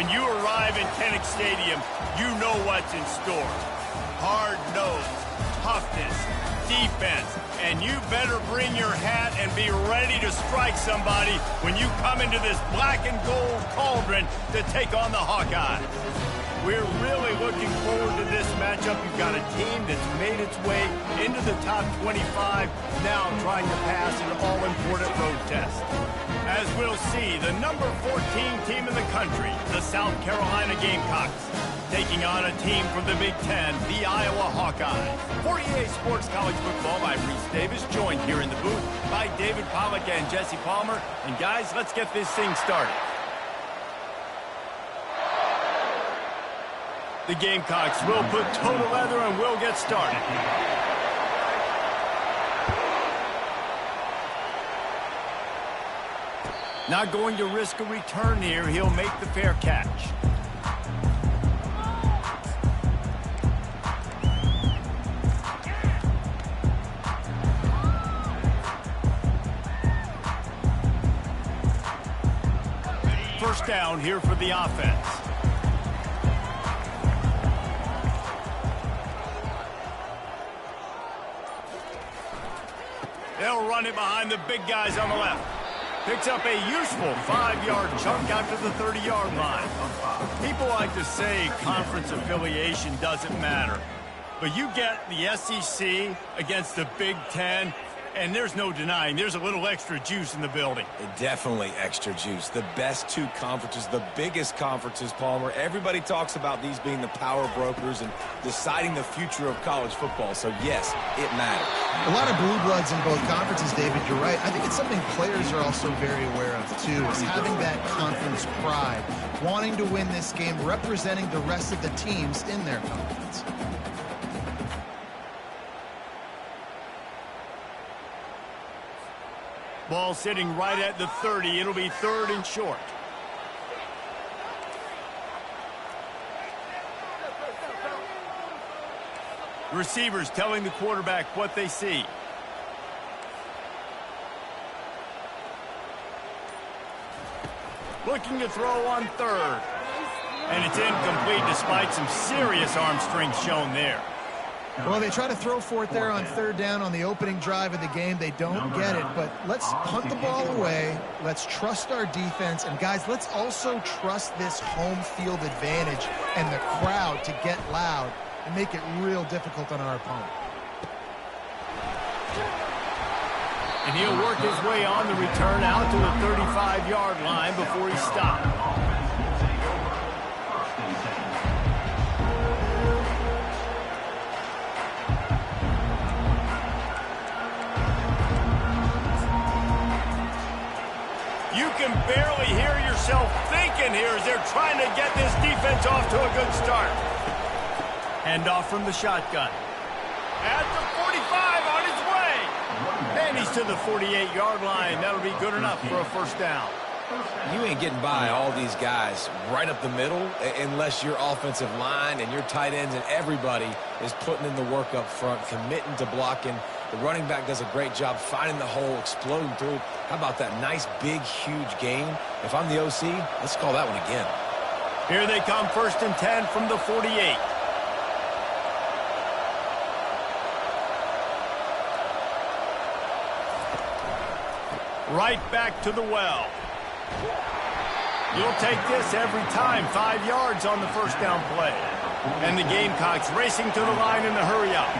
When you arrive in Kinnick Stadium, you know what's in store. Hard nose, toughness, defense, and you better bring your hat and be ready to strike somebody when you come into this black and gold cauldron to take on the Hawkeyes. We're really looking forward to this matchup. You've got a team that's made its way into the top 25, now trying to pass an all-important road test. As we'll see, the number 14 team in the country, the South Carolina Gamecocks, taking on a team from the Big Ten, the Iowa Hawkeyes. 48 Sports College Football, I'm Reese Davis, joined here in the booth by David Pollack and Jesse Palmer. And guys, let's get this thing started. The Gamecocks will put total leather and we'll get started. Not going to risk a return here. He'll make the fair catch. First down here for the offense. They'll run it behind the big guys on the left. Picks up a useful 5-yard chunk out to the 30-yard line. People like to say conference affiliation doesn't matter. But you get the SEC against the Big Ten, and there's no denying there's a little extra juice in the building. Definitely extra juice. The best two conferences, the biggest conferences, Palmer. Everybody talks about these being the power brokers and deciding the future of college football. So, yes, it matters. A lot of blue bloods in both conferences, David. You're right. I think it's something players are also very aware of, too, is having that conference pride, wanting to win this game, representing the rest of the teams in their conference. Ball sitting right at the 30. It'll be 3rd and short. Receivers telling the quarterback what they see. Looking to throw on 3rd. And it's incomplete despite some serious arm strength shown there. Well, they try to throw for it there on 3rd down on the opening drive of the game. They don't get it, but let's punt the ball away. Let's trust our defense. And, guys, let's also trust this home field advantage and the crowd to get loud and make it real difficult on our opponent. And he'll work his way on the return out to the 35-yard line before he stopped. You can barely hear yourself thinking here as they're trying to get this defense off to a good start. Hand off from the shotgun. At the 45 on his way. And he's to the 48-yard line. That'll be good enough for a first down. You ain't getting by all these guys right up the middle unless your offensive line and your tight ends and everybody is putting in the work up front, committing to blocking. The running back does a great job finding the hole, exploding through. How about that nice, big, huge gain? If I'm the OC, let's call that one again. Here they come, 1st and 10 from the 48. Right back to the well. You'll take this every time. 5 yards on the first down play. And the Gamecocks racing to the line in the hurry up.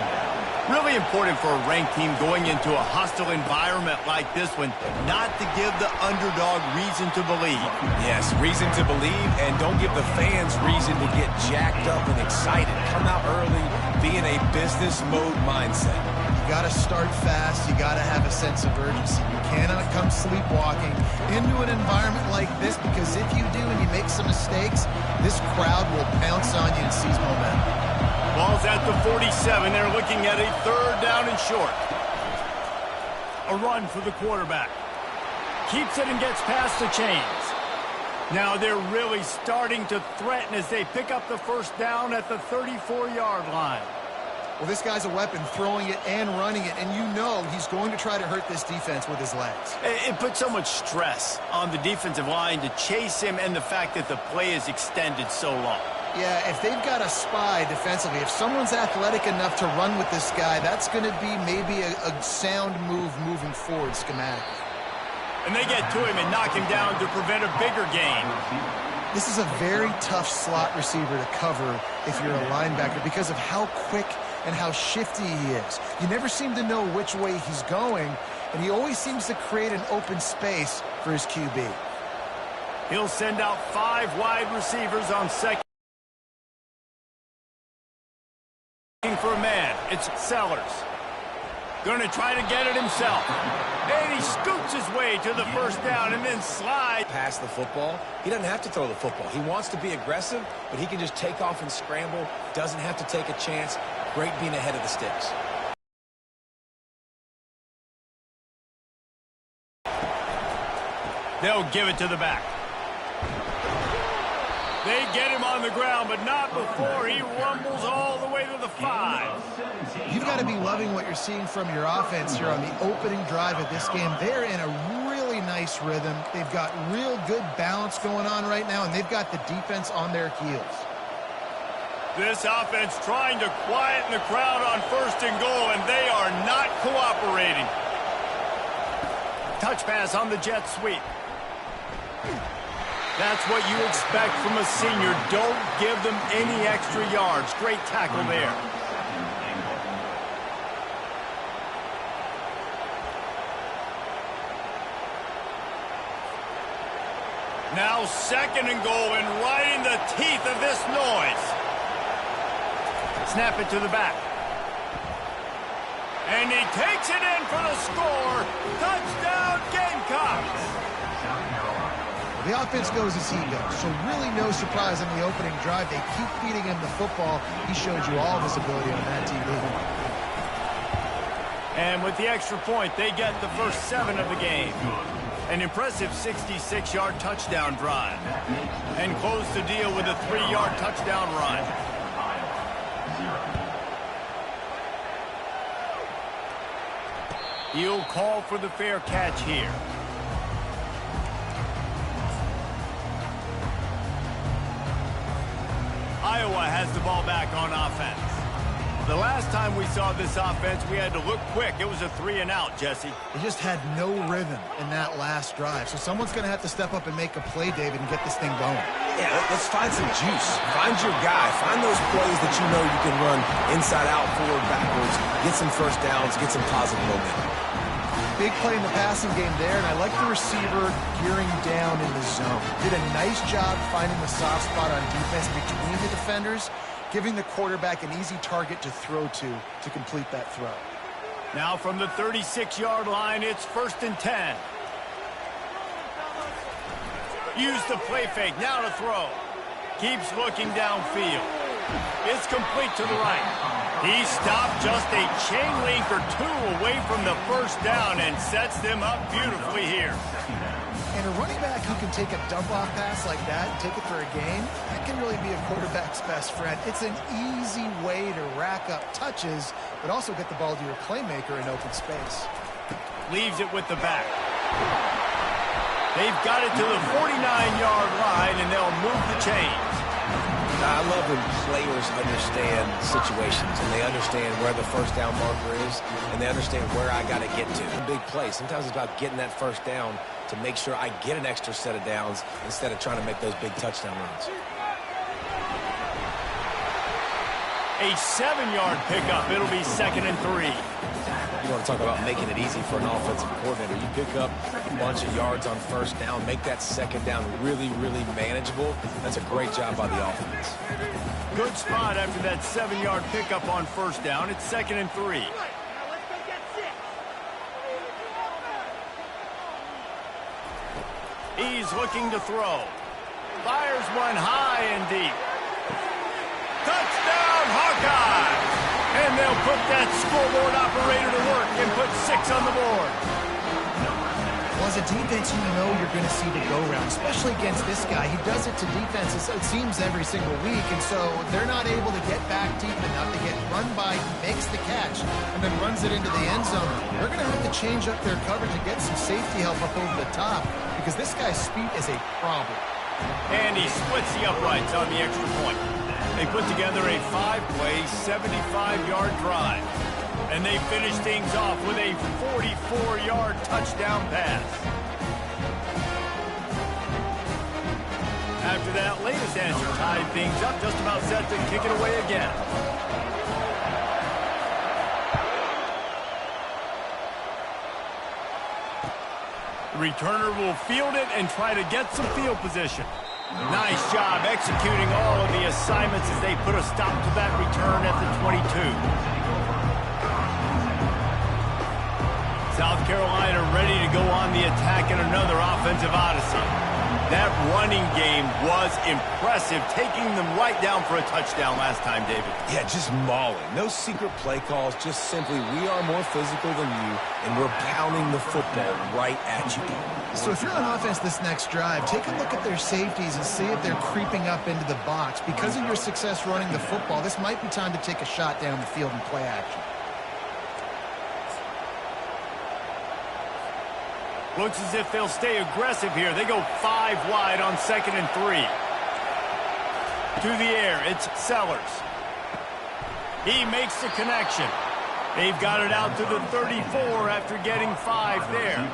Really important for a ranked team going into a hostile environment like this one, not to give the underdog reason to believe. Yes, reason to believe, and don't give the fans reason to get jacked up and excited. Come out early, be in a business mode mindset. You got to start fast. You got to have a sense of urgency. You cannot come sleepwalking into an environment like this, because if you do and you make some mistakes, this crowd will pounce on you and seize momentum. Ball's at the 47. They're looking at a 3rd down and short. A run for the quarterback. Keeps it and gets past the chains. Now they're really starting to threaten as they pick up the first down at the 34-yard line. Well, this guy's a weapon, throwing it and running it, and you know he's going to try to hurt this defense with his legs. It puts so much stress on the defensive line to chase him and the fact that the play is extended so long. Yeah, if they've got a spy defensively, if someone's athletic enough to run with this guy, that's going to be maybe a sound move moving forward schematically. And they get to him and knock him down to prevent a bigger gain. This is a very tough slot receiver to cover if you're a linebacker because of how quick and how shifty he is. You never seem to know which way he's going, and he always seems to create an open space for his QB. He'll send out 5 wide receivers on second. For a man, it's Sellers. Going to try to get it himself. And he scoots his way to the first down and then slides. Pass the football. He doesn't have to throw the football. He wants to be aggressive, but he can just take off and scramble. Doesn't have to take a chance. Great being ahead of the sticks. They'll give it to the back. They get him on the ground, but not before he rumbles all the way to the 5. You've got to be loving what you're seeing from your offense here on the opening drive of this game. They're in a really nice rhythm. They've got real good balance going on right now, and they've got the defense on their heels. This offense trying to quieten the crowd on 1st and goal, and they are not cooperating. Touch pass on the jet sweep. That's what you expect from a senior. Don't give them any extra yards. Great tackle there. Now 2nd and goal, and right in the teeth of this noise. Snap it to the back. And he takes it in for the score. Touchdown, Gamecocks. The offense goes as he goes, so really no surprise on the opening drive. They keep feeding him the football. He showed you all of his ability on that TV. And with the extra point, they get the first 7 of the game. An impressive 66-yard touchdown drive. And close the deal with a 3-yard touchdown run. He'll call for the fair catch here. Iowa has the ball back on offense. The last time we saw this offense, we had to look quick. It was a 3-and-out, Jesse. They just had no rhythm in that last drive. So someone's going to have to step up and make a play, David, and get this thing going. Yeah, let's find some juice. Find your guy. Find those plays that you know you can run inside out, forward, backwards. Get some first downs. Get some positive momentum. Big play in the passing game there, and I like the receiver gearing down in the zone. Did a nice job finding the soft spot on defense between the defenders, giving the quarterback an easy target to throw to complete that throw. Now from the 36-yard line, it's 1st and 10. Use the play fake, now to throw. Keeps looking downfield. It's complete to the right. He stopped just a chain link or 2 away from the first down and sets them up beautifully here. And a running back who can take a dump-off pass like that and take it for a gain, that can really be a quarterback's best friend. It's an easy way to rack up touches, but also get the ball to your playmaker in open space. Leaves it with the back. They've got it to the 49-yard line, and they'll move the chains. I love when players understand situations and they understand where the first down marker is and they understand where I got to get to. A big play. Sometimes it's about getting that first down to make sure I get an extra set of downs instead of trying to make those big touchdown runs. A 7-yard pickup. It'll be 2nd and 3. You want to talk about making it easy for an offensive coordinator. You pick up a bunch of yards on first down, make that second down really, really manageable. That's a great job by the offense. Good spot after that 7-yard pickup on first down. It's 2nd and 3. He's looking to throw. Fires one high and deep. Touchdown, Hawkeyes! And they'll put that scoreboard operator to work and put 6 on the board. Well, as a defense, you know you're going to see the go-round, especially against this guy. He does it to defenses, it seems, every single week, and so they're not able to get back deep enough to get run by, makes the catch, and then runs it into the end zone. They're going to have to change up their coverage and get some safety help up over the top because this guy's speed is a problem. And he splits the uprights on the extra point. They put together a 5-play, 75-yard drive. And they finish things off with a 44-yard touchdown pass. After that latest answer tied things up, just about set to kick it away again. The returner will field it and try to get some field position. Nice job executing all of the assignments as they put a stop to that return at the 22. South Carolina ready to go on the attack in another offensive odyssey. That running game was impressive, taking them right down for a touchdown last time, David. Yeah, just mauling. No secret play calls, just simply we are more physical than you, and we're pounding the football right at you. So if you're on offense this next drive, take a look at their safeties and see if they're creeping up into the box. Because of your success running the football, this might be time to take a shot down the field and play action. Looks as if they'll stay aggressive here. They go 5 wide on 2nd and 3. To the air, it's Sellers. He makes the connection. They've got it out to the 34 after getting 5 there.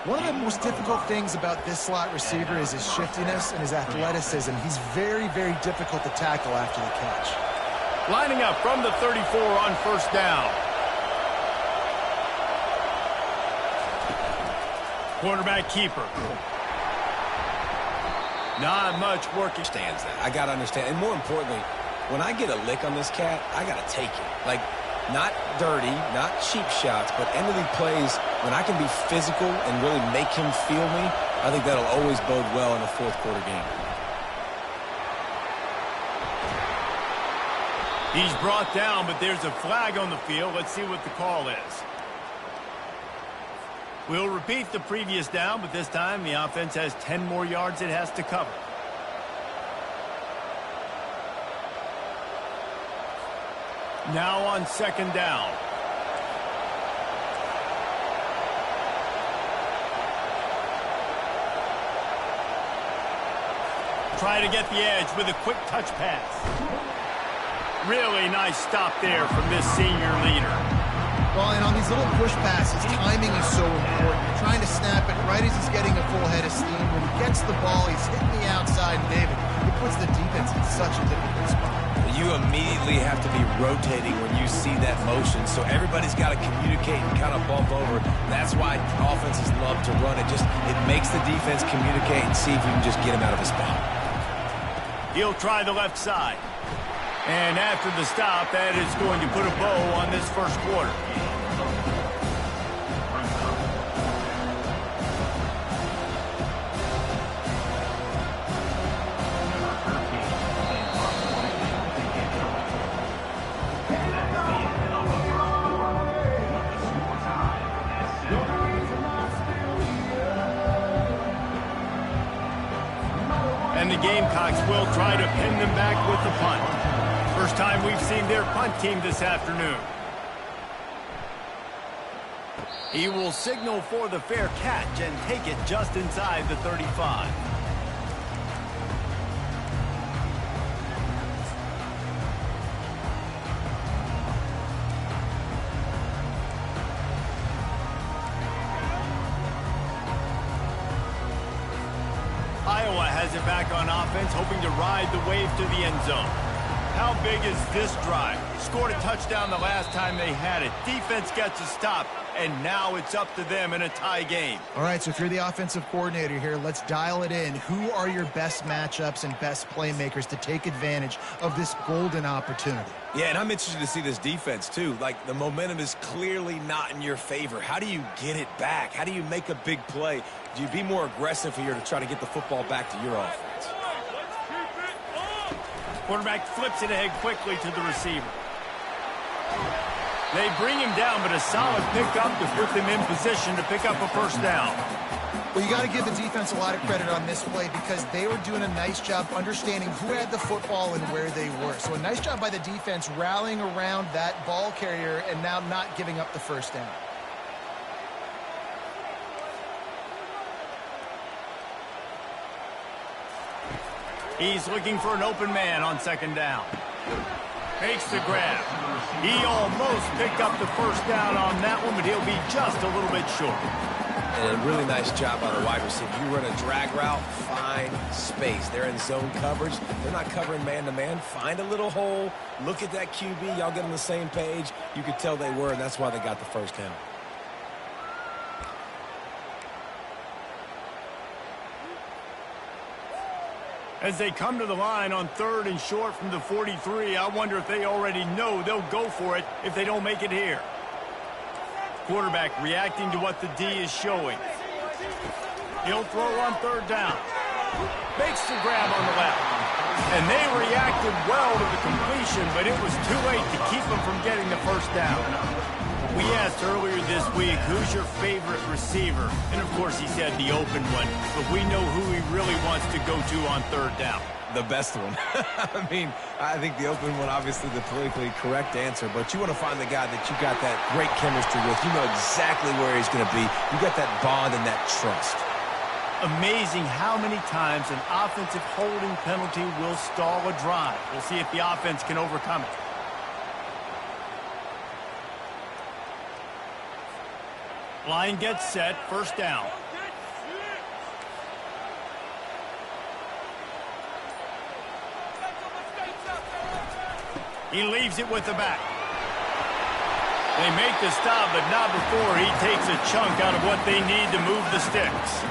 One of the most difficult things about this slot receiver is his shiftiness and his athleticism. He's very, very difficult to tackle after the catch. Lining up from the 34 on 1st down. Quarterback keeper. Not much work. Understands that. I got to understand. And more importantly, when I get a lick on this cat, I got to take it. Like, not dirty, not cheap shots, but end of the plays, when I can be physical and really make him feel me, I think that'll always bode well in a 4th quarter game. He's brought down, but there's a flag on the field. Let's see what the call is. We'll repeat the previous down, but this time the offense has 10 more yards it has to cover. Now on 2nd down. Try to get the edge with a quick touch pass. Really nice stop there from this senior leader. Well, and on these little push passes, timing is so important. You're trying to snap it right as he's getting a full head of steam. When he gets the ball, he's hitting the outside, and David, it puts the defense in such a difficult spot. You immediately have to be rotating when you see that motion, so everybody's got to communicate and kind of bump over. That's why offenses love to run it. It makes the defense communicate and see if we can just get him out of his spot. He'll try the left side. And after the stop, that is going to put a bow on this 1st quarter. And the Gamecocks will try to pin them back with the punt. First time we've seen their punt team this afternoon. He will signal for the fair catch and take it just inside the 35. Iowa has it back on offense, hoping to ride the wave to the end zone. How big is this drive? Scored a touchdown the last time they had it. Defense gets a stop, and now it's up to them in a tie game. All right, so if you're the offensive coordinator here, let's dial it in. Who are your best matchups and best playmakers to take advantage of this golden opportunity? Yeah, and I'm interested to see this defense, too. Like, the momentum is clearly not in your favor. How do you get it back? How do you make a big play? Do you be more aggressive here to try to get the football back to your offense? Quarterback flips it ahead quickly to the receiver. They bring him down, but a solid pickup to put them in position to pick up a first down. Well, you got to give the defense a lot of credit on this play because they were doing a nice job understanding who had the football and where they were. So a nice job by the defense rallying around that ball carrier and now not giving up the first down. He's looking for an open man on second down. Makes the grab. He almost picked up the first down on that one, but he'll be just a little bit short. And a really nice job by the wide receiver. You run a drag route, find space. They're in zone coverage. They're not covering man-to-man. Find a little hole. Look at that QB. Y'all get on the same page. You could tell they were, and that's why they got the first down. As they come to the line on 3rd and short from the 43, I wonder if they already know they'll go for it if they don't make it here. Quarterback reacting to what the D is showing. He'll throw on 3rd down. Makes the grab on the left. And they reacted well to the completion, but it was too late to keep them from getting the first down. We asked earlier this week, who's your favorite receiver? And, of course, he said the open one. But we know who he really wants to go to on 3rd down. The best one. I mean, I think the open one, obviously the politically correct answer, but you want to find the guy that you got that great chemistry with. You know exactly where he's going to be. You got that bond and that trust. Amazing how many times an offensive holding penalty will stall a drive. We'll see if the offense can overcome it. Line gets set, first down. He leaves it with the back. They make the stop, but not before he takes a chunk out of what they need to move the sticks.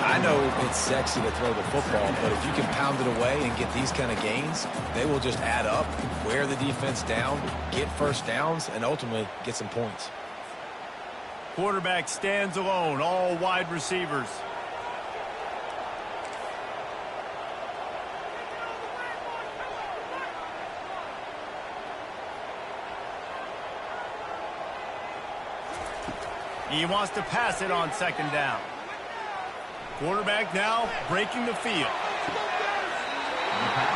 I know it's sexy to throw the football, but if you can pound it away and get these kind of gains, they will just add up, wear the defense down, get first downs, and ultimately get some points. Quarterback stands alone, all wide receivers. He wants to pass it on second down. Quarterback now breaking the field.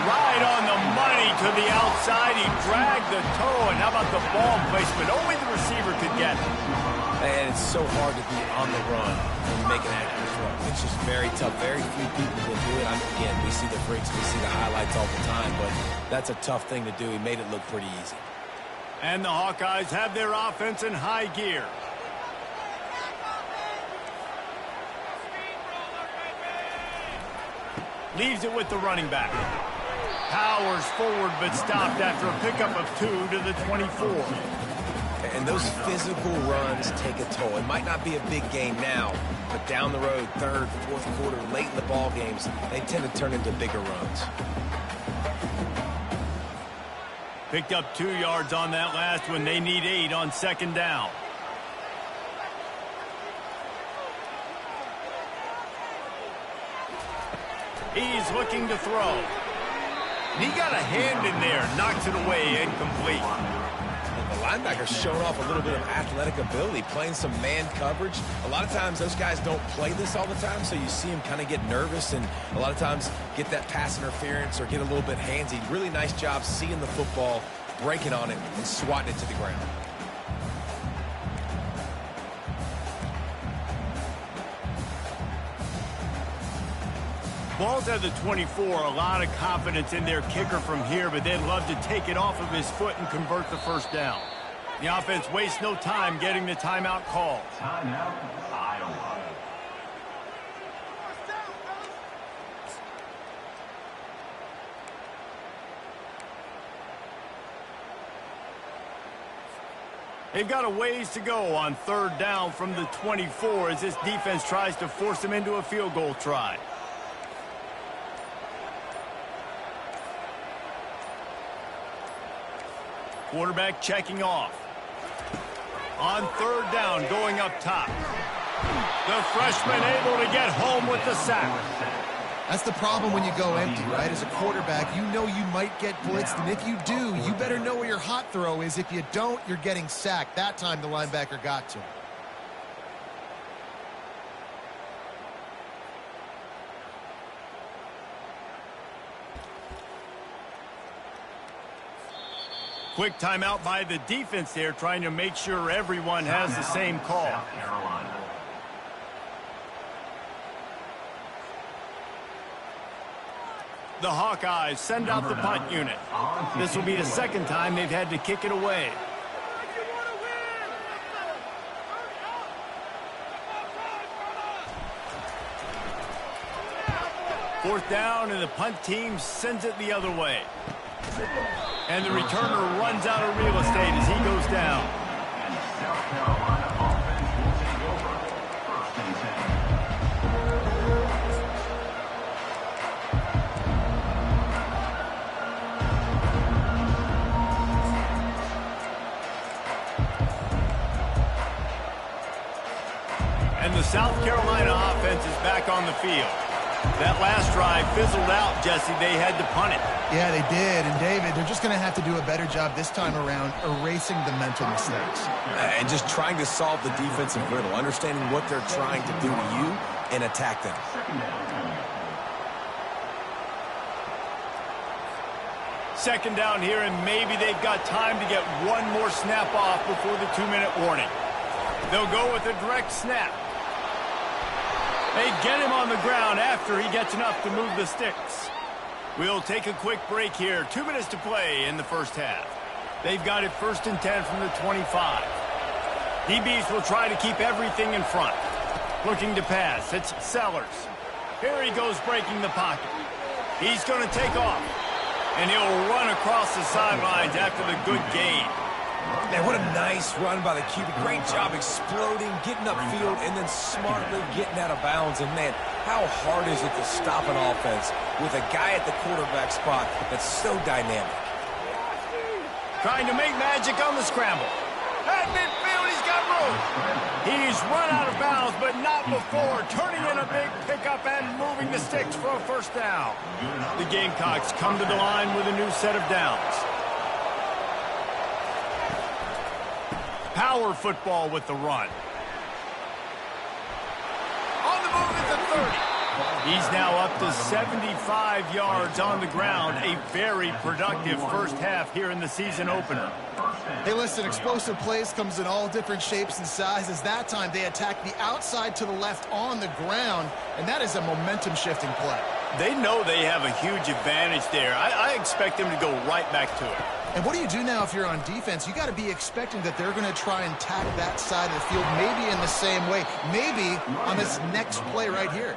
Right on the money to the outside. He dragged the toe, and how about the ball placement? Only the receiver could get it. And it's so hard to be on the run and make an accurate throw. It's just very tough. Very few people will do it. Again, we see the freaks, we see the highlights all the time, but that's a tough thing to do. He made it look pretty easy. And the Hawkeyes have their offense in high gear. Leaves it with the running back. Powers forward, but stopped after a pickup of 2 to the 24. And those physical runs take a toll. It might not be a big game now, but down the road, 3rd, 4th quarter, late in the ball games, they tend to turn into bigger runs. Picked up 2 yards on that last one. They need 8 on second down. He's looking to throw. He got a hand in there, knocks it away, incomplete. The linebacker's showing off a little bit of athletic ability, playing some man coverage. A lot of times those guys don't play this all the time, so you see him kind of get nervous and a lot of times get that pass interference or get a little bit handsy. Really nice job seeing the football, breaking on it, and swatting it to the ground. Ball's at the 24, a lot of confidence in their kicker from here, but they'd love to take it off of his foot and convert the first down. The offense wastes no time getting the timeout called. Timeout, Iowa. They've got a ways to go on 3rd down from the 24 as this defense tries to force them into a field goal try. Quarterback checking off. On 3rd down, going up top. The freshman able to get home with the sack. That's the problem when you go empty, right? As a quarterback, you know you might get blitzed, and if you do, you better know where your hot throw is. If you don't, you're getting sacked. That time the linebacker got to him. Quick timeout by the defense there, trying to make sure everyone has the same call. The Hawkeyes send out the punt unit. This will be the second time they've had to kick it away. Fourth down, and the punt team sends it the other way. And the returner runs out of real estate as he goes down. And the South Carolina offense is back on the field. That last drive fizzled out, Jesse. They had to punt it. Yeah, they did. And, David, they're just going to have to do a better job this time around erasing the mental mistakes. And just trying to solve the defensive riddle, understanding what they're trying to do to you and attack them. Second down here, and maybe they've got time to get one more snap off before the 2-minute warning. They'll go with a direct snap. They get him on the ground after he gets enough to move the sticks. We'll take a quick break here. 2 minutes to play in the first half. They've got it 1st and 10 from the 25. DBs will try to keep everything in front. Looking to pass. It's Sellers. Here he goes breaking the pocket. He's going to take off. And he'll run across the sidelines after the good gain. Man, what a nice run by the QB. Great job exploding, getting upfield, and then smartly getting out of bounds. And, man, how hard is it to stop an offense with a guy at the quarterback spot that's so dynamic? Trying to make magic on the scramble. At midfield, he's got room. He's run out of bounds, but not before turning in a big pickup and moving the sticks for a first down. The Gamecocks come to the line with a new set of downs. Power football with the run. On the move at the 30. He's now up to 75 yards on the ground. A very productive first half here in the season opener. Hey, listen, explosive plays comes in all different shapes and sizes. That time they attack the outside to the left on the ground, and that is a momentum-shifting play. They know they have a huge advantage there. I expect them to go right back to it. And what do you do now if you're on defense? You got to be expecting that they're going to try and tack that side of the field, maybe in the same way, maybe on this next play right here.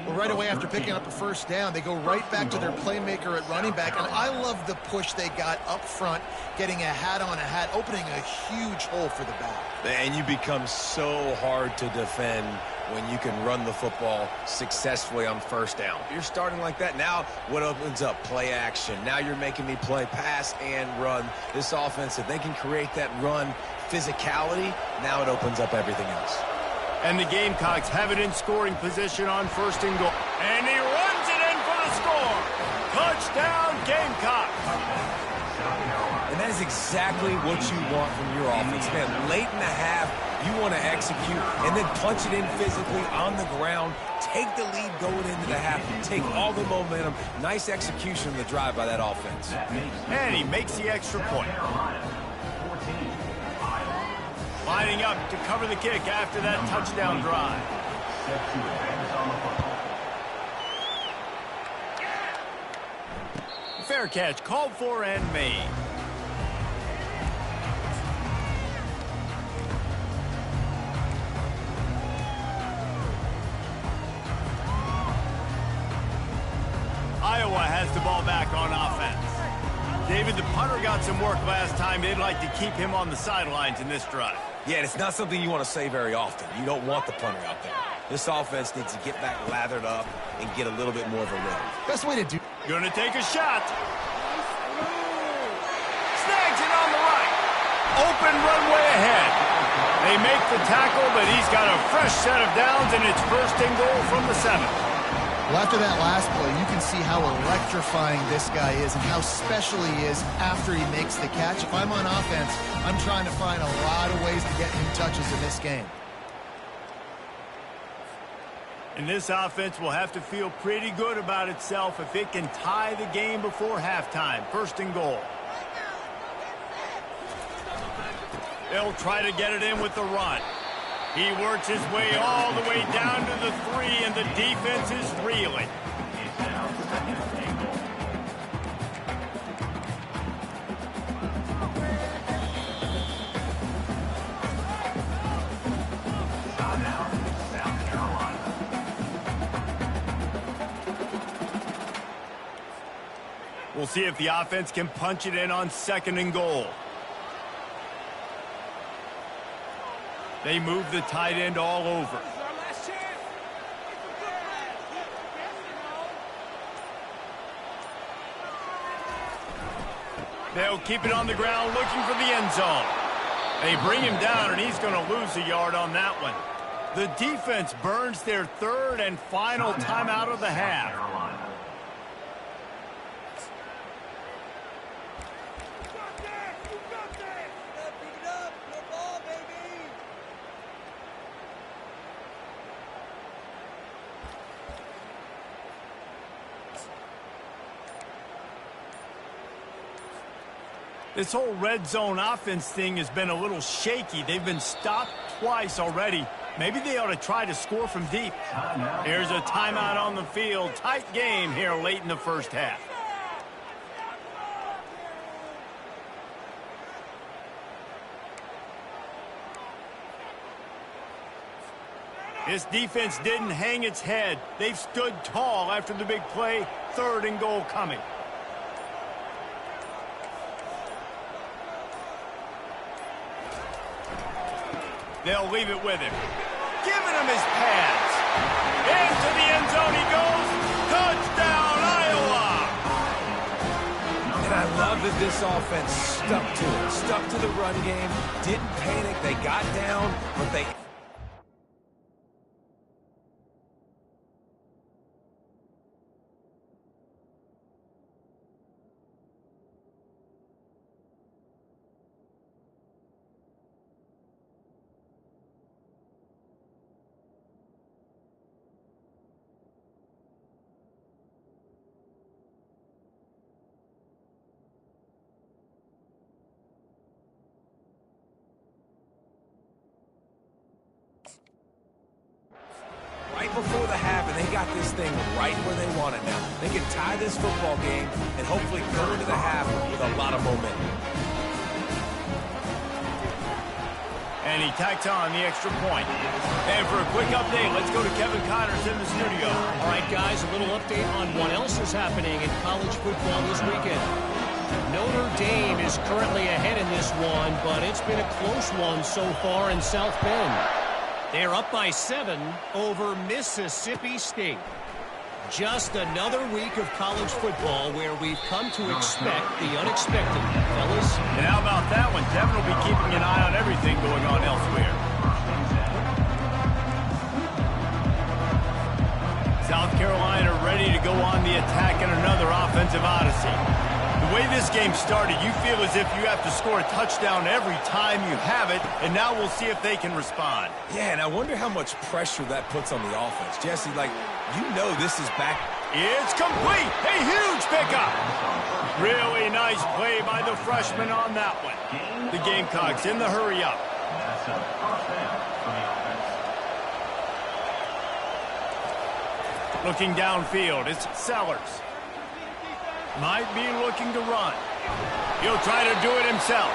Well, right away after picking up a first down, they go right back to their playmaker at running back. And I love the push they got up front, getting a hat on a hat, opening a huge hole for the back. And you become so hard to defend when you can run the football successfully on first down. If you're starting like that, now what opens up? Play action. Now you're making me play pass and run. This offense, if they can create that run physicality, now it opens up everything else. And the Gamecocks have it in scoring position on 1st and goal. And he runs it in for the score. Touchdown, Gamecocks. And that is exactly what you want from your offense. Man, late in the half, you want to execute and then punch it in physically on the ground. Take the lead going into the half. Take all the momentum. Nice execution of the drive by that offense. And he makes the extra point. Lining up to cover the kick after that touchdown drive. Fair catch called for and made. Iowa has the ball back on offense. David, the punter got some work last time. They'd like to keep him on the sidelines in this drive. Yeah, and it's not something you want to say very often. You don't want the punter out there. This offense needs to get back lathered up and get a little bit more of a rhythm. Best way to do. Gonna take a shot. Snags it on the right. Open runway ahead. They make the tackle, but he's got a fresh set of downs, and it's 1st and goal from the 7. Well, after that last play, you can see how electrifying this guy is and how special he is after he makes the catch. If I'm on offense, I'm trying to find a lot of ways to get him touches in this game. And this offense will have to feel pretty good about itself if it can tie the game before halftime. First and goal. They'll try to get it in with the run. He works his way all the way down to the 3, and the defense is reeling. We'll see if the offense can punch it in on second and goal. They move the tight end all over. They'll keep it on the ground looking for the end zone. They bring him down, and he's going to lose a yard on that one. The defense burns their third and final timeout of the half. This whole red zone offense thing has been a little shaky. They've been stopped twice already. Maybe they ought to try to score from deep. Here's a timeout on the field. Tight game here late in the first half. This defense didn't hang its head. They've stood tall after the big play. Third and goal coming. They'll leave it with him. Giving him his pads. Into the end zone he goes. Touchdown, Iowa! And I love that this offense stuck to it. Stuck to the run game. Didn't panic. They got down, but they... Right before the half, and they got this thing right where they want it now. They can tie this football game and hopefully go into the half with a lot of momentum. And he tacks on the extra point. And for a quick update, let's go to Kevin Connors in the studio. All right, guys, a little update on what else is happening in college football this weekend. Notre Dame is currently ahead in this one, but it's been a close one so far in South Bend. They're up by 7 over Mississippi State. Just another week of college football where we've come to expect the unexpected, fellas. And how about that one? Devin will be keeping an eye on everything going on elsewhere. South Carolina ready to go on the attack in another offensive odyssey. The way this game started, you feel as if you have to score a touchdown every time you have it, and now we'll see if they can respond. Yeah, and I wonder how much pressure that puts on the offense. Jesse, like, you know this is back. It's complete! A huge pickup! Really nice play by the freshman on that one. The Gamecocks in the hurry-up. Looking downfield, it's Sellers. Might be looking to run. He'll try to do it himself.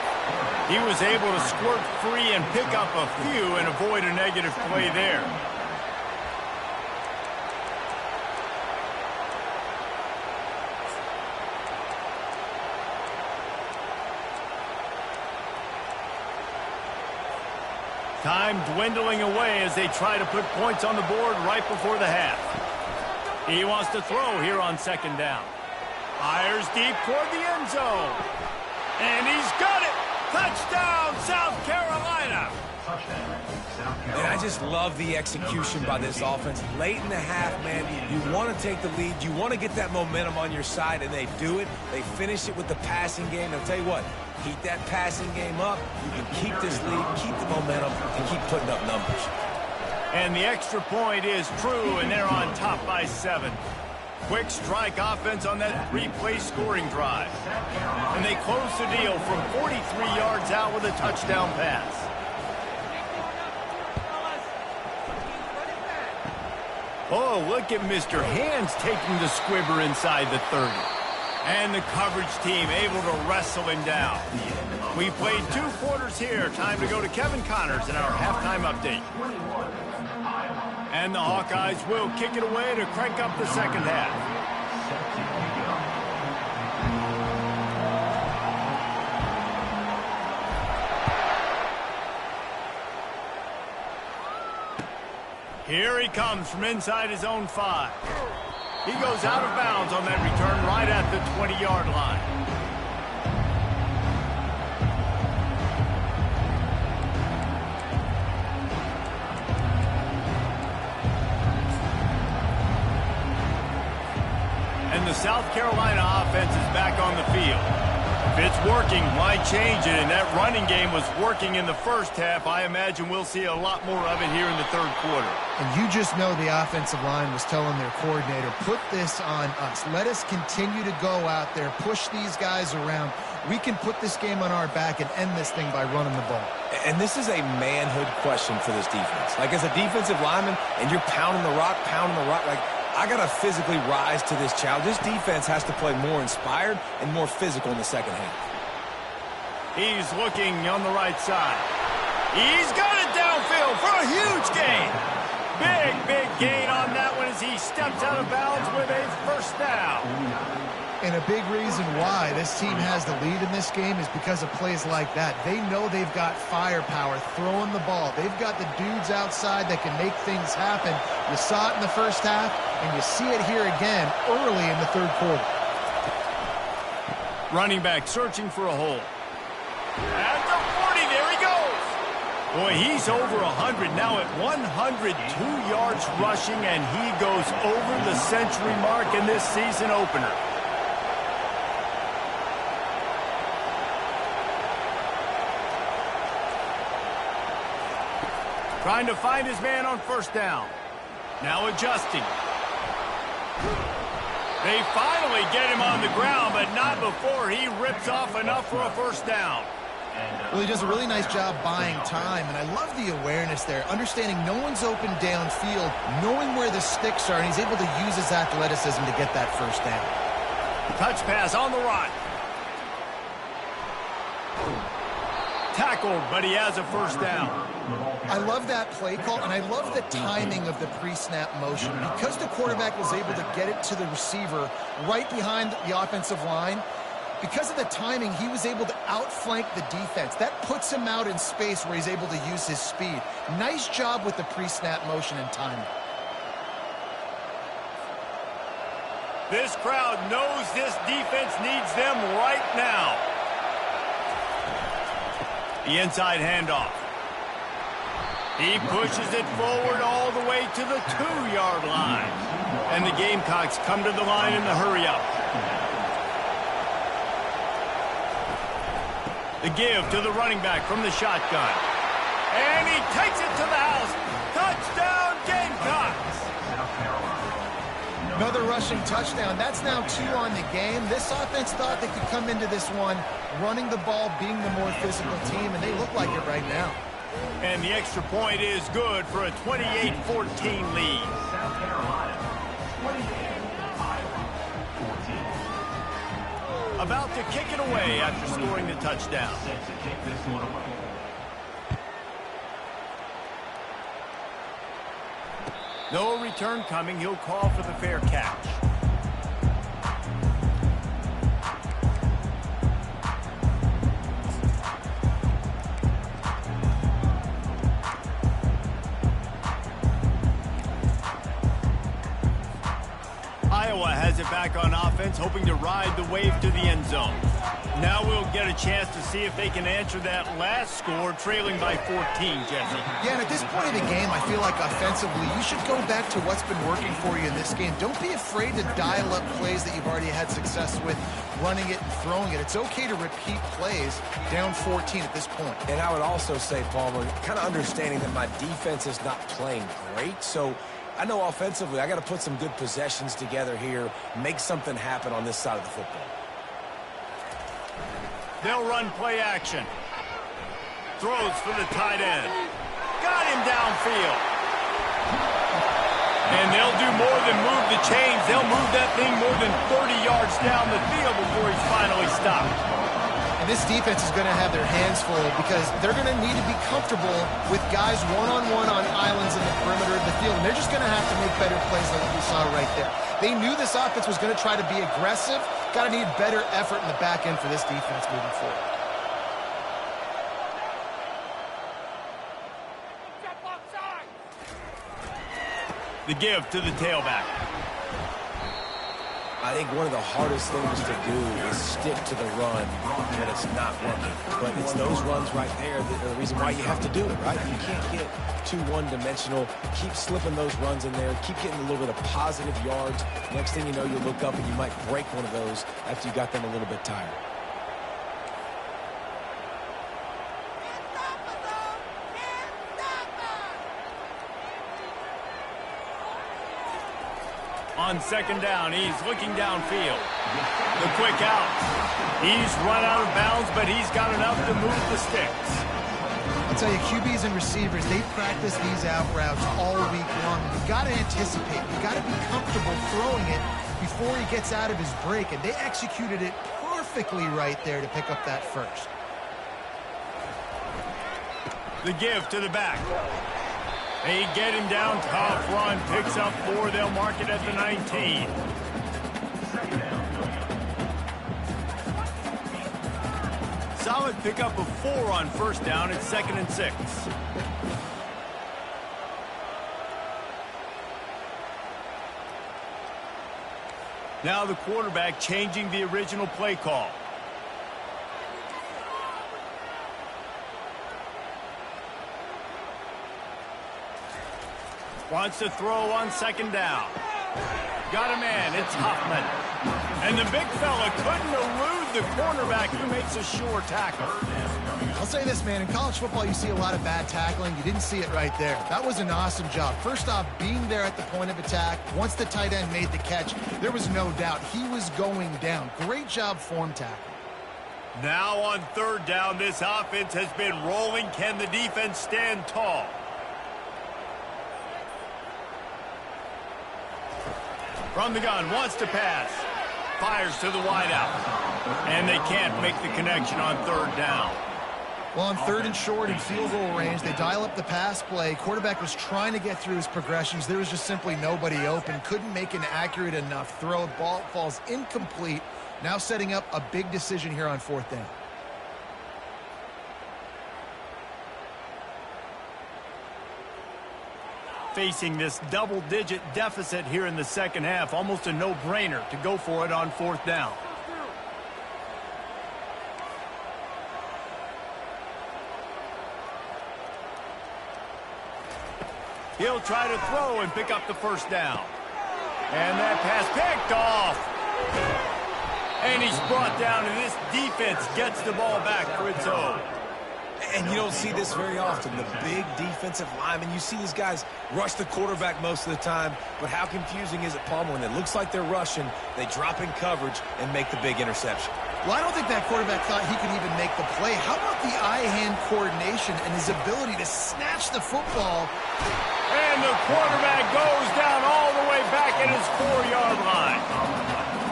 He was able to squirt free and pick up a few and avoid a negative play there. Time dwindling away as they try to put points on the board right before the half. He wants to throw here on second down. Fires deep toward the end zone. And he's got it! Touchdown, South Carolina! And I just love the execution by this offense. Late in the half, man, you want to take the lead. You want to get that momentum on your side, and they do it. They finish it with the passing game. I'll tell you what, keep that passing game up. You can keep this lead, keep the momentum, and keep putting up numbers. And the extra point is true, and they're on top by 7. Quick strike offense on that 3-play scoring drive. And they close the deal from 43 yards out with a touchdown pass. Oh, look at Mr. Hands taking the squibber inside the 30. And the coverage team able to wrestle him down. We played 2 quarters here. Time to go to Kevin Connors in our halftime update. And the Hawkeyes will kick it away to crank up the second half. Here he comes from inside his own 5. He goes out of bounds on that return right at the 20-yard line. And the South Carolina offense is back on the field. If it's working, why change it? And that running game was working in the first half. I imagine we'll see a lot more of it here in the third quarter. And you just know the offensive line was telling their coordinator, put this on us. Let us continue to go out there, push these guys around. We can put this game on our back and end this thing by running the ball. And this is a manhood question for this defense. Like, as a defensive lineman, and you're pounding the rock, like, I got to physically rise to this challenge. This defense has to play more inspired and more physical in the second half. He's looking on the right side. He's got it downfield for a huge gain. Big gain on that one as he steps out of bounds with a first down. And a big reason why this team has the lead in this game is because of plays like that. They know they've got firepower throwing the ball. They've got the dudes outside that can make things happen. You saw it in the first half, and you see it here again early in the third quarter. Running back searching for a hole. At the 40, there he goes. Boy, he's over 100 now at 102 yards rushing, and he goes over the century mark in this season opener. Trying to find his man on first down. Now adjusting. They finally get him on the ground, but not before he rips off enough for a first down. Well, he does a really nice job buying time, and I love the awareness there, understanding no one's open downfield, knowing where the sticks are, and he's able to use his athleticism to get that first down. Touch pass on the run. Tackled, but he has a first down. I love that play call, and I love the timing of the pre-snap motion. Because the quarterback was able to get it to the receiver right behind the offensive line, because of the timing, he was able to outflank the defense. That puts him out in space where he's able to use his speed. Nice job with the pre-snap motion and timing. This crowd knows this defense needs them right now. The inside handoff. He pushes it forward all the way to the 2-yard line. And the Gamecocks come to the line in the hurry-up. The give to the running back from the shotgun. And he takes it to the house. Touchdown, Gamecocks! Another rushing touchdown. That's now 2 on the game. This offense thought they could come into this one running the ball, being the more physical team, and they look like it right now. And the extra point is good for a 28-14 lead. South Carolina, 28, Iowa, 14. About to kick it away after scoring the touchdown. Set to kick this one away. No return coming. He'll call for the fair catch. Iowa has it back on offense, hoping to ride the wave to the end zone. Now we'll get a chance to see if they can answer that last score, trailing by 14, Jesse. Yeah, and at this point of the game, I feel like offensively, you should go back to what's been working for you in this game. Don't be afraid to dial up plays that you've already had success with, running it and throwing it. It's okay to repeat plays down 14 at this point. And I would also say, Palmer, kind of understanding that my defense is not playing great, so I know offensively I got to put some good possessions together here, make something happen on this side of the football. They'll run play action. Throws for the tight end. Got him downfield. And they'll do more than move the chains. They'll move that thing more than 30 yards down the field before he's finally stopped. And this defense is going to have their hands full because they're going to need to be comfortable with guys one-on-one on islands in the perimeter of the field. And they're just going to have to make better plays than what we saw right there. They knew this offense was going to try to be aggressive. Got to need better effort in the back end for this defense moving forward. The give to the tailback. I think one of the hardest things to do is stick to the run when it's not working. But it's those runs right there that are the reason why you have to do it, right? You can't get too one-dimensional. Keep slipping those runs in there. Keep getting a little bit of positive yards. Next thing you know, you look up and you might break one of those after you got them a little bit tired. On second down, he's looking downfield. The quick out. He's run out of bounds, but he's got enough to move the sticks. I'll tell you, QBs and receivers, they practice these out routes all week long. You've got to anticipate. You've got to be comfortable throwing it before he gets out of his break, and they executed it perfectly right there to pick up that first. The give to the back. They get him down, tough run, picks up 4, they'll mark it at the 19. Solid pickup of 4 on first down, it's 2nd and 6. Now the quarterback changing the original play call. Wants to throw on second down. Got a man, it's Huffman. And the big fella couldn't elude the cornerback who makes a sure tackle. I'll say this, man, in college football you see a lot of bad tackling. You didn't see it right there. That was an awesome job. First off, being there at the point of attack. Once the tight end made the catch, there was no doubt he was going down. Great job form tackle. Now on third down, this offense has been rolling. Can the defense stand tall? From the gun, wants to pass. Fires to the wideout. And they can't make the connection on third down. Well, on third and short in field goal range, they dial up the pass play. Quarterback was trying to get through his progressions. There was just simply nobody open. Couldn't make an accurate enough throw. Ball falls incomplete. Now setting up a big decision here on fourth down. Facing this double-digit deficit here in the second half, almost a no-brainer to go for it on fourth down. He'll try to throw and pick up the first down. And that pass picked off. And he's brought down, and this defense gets the ball back for its own. And you don't see this very often. The big defensive linemen, you see these guys rush the quarterback most of the time, but how confusing is it, Palmer, when it looks like they're rushing, they drop in coverage and make the big interception? Well, I don't think that quarterback thought he could even make the play. How about the eye-hand coordination and his ability to snatch the football? And the quarterback goes down all the way back at his 4-yard line.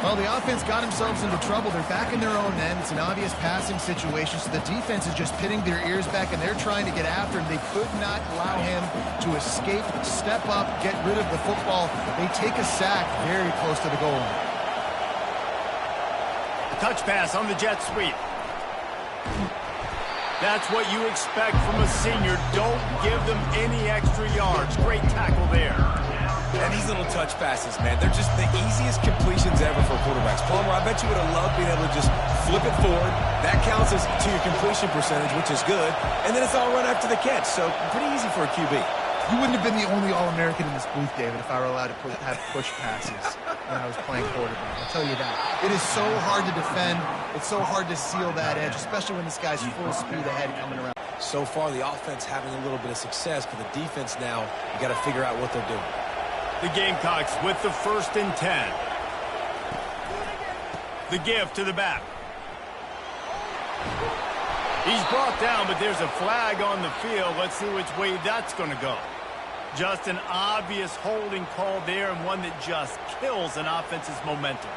Well, the offense got themselves into trouble. They're back in their own end. It's an obvious passing situation, so the defense is just pitting their ears back, and they're trying to get after him. They could not allow him to escape, step up, get rid of the football. They take a sack very close to the goal line. Touch pass on the jet sweep. That's what you expect from a senior. Don't give them any extra yards. Great tackle there. And these little touch passes, man, they're just the easiest completions ever for quarterbacks. Palmer, I bet you would have loved being able to just flip it forward. That counts as to your completion percentage, which is good. And then it's all run after the catch, so pretty easy for a QB. You wouldn't have been the only All-American in this booth, David, if I were allowed to have push passes when I was playing quarterback. I'll tell you that. It is so hard to defend. It's so hard to seal that edge, especially when this guy's full speed ahead coming around. So far, the offense having a little bit of success, but the defense now, you got to figure out what they're doing. The Gamecocks with the 1st and 10. The give to the back. He's brought down, but there's a flag on the field. Let's see which way that's going to go. Just an obvious holding call there, and one that just kills an offense's momentum.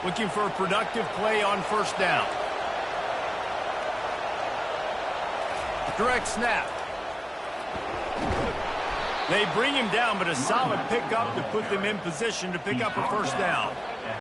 Looking for a productive play on 1st down. Direct snap. They bring him down, but a solid pickup to put them in position to pick up a 1st down.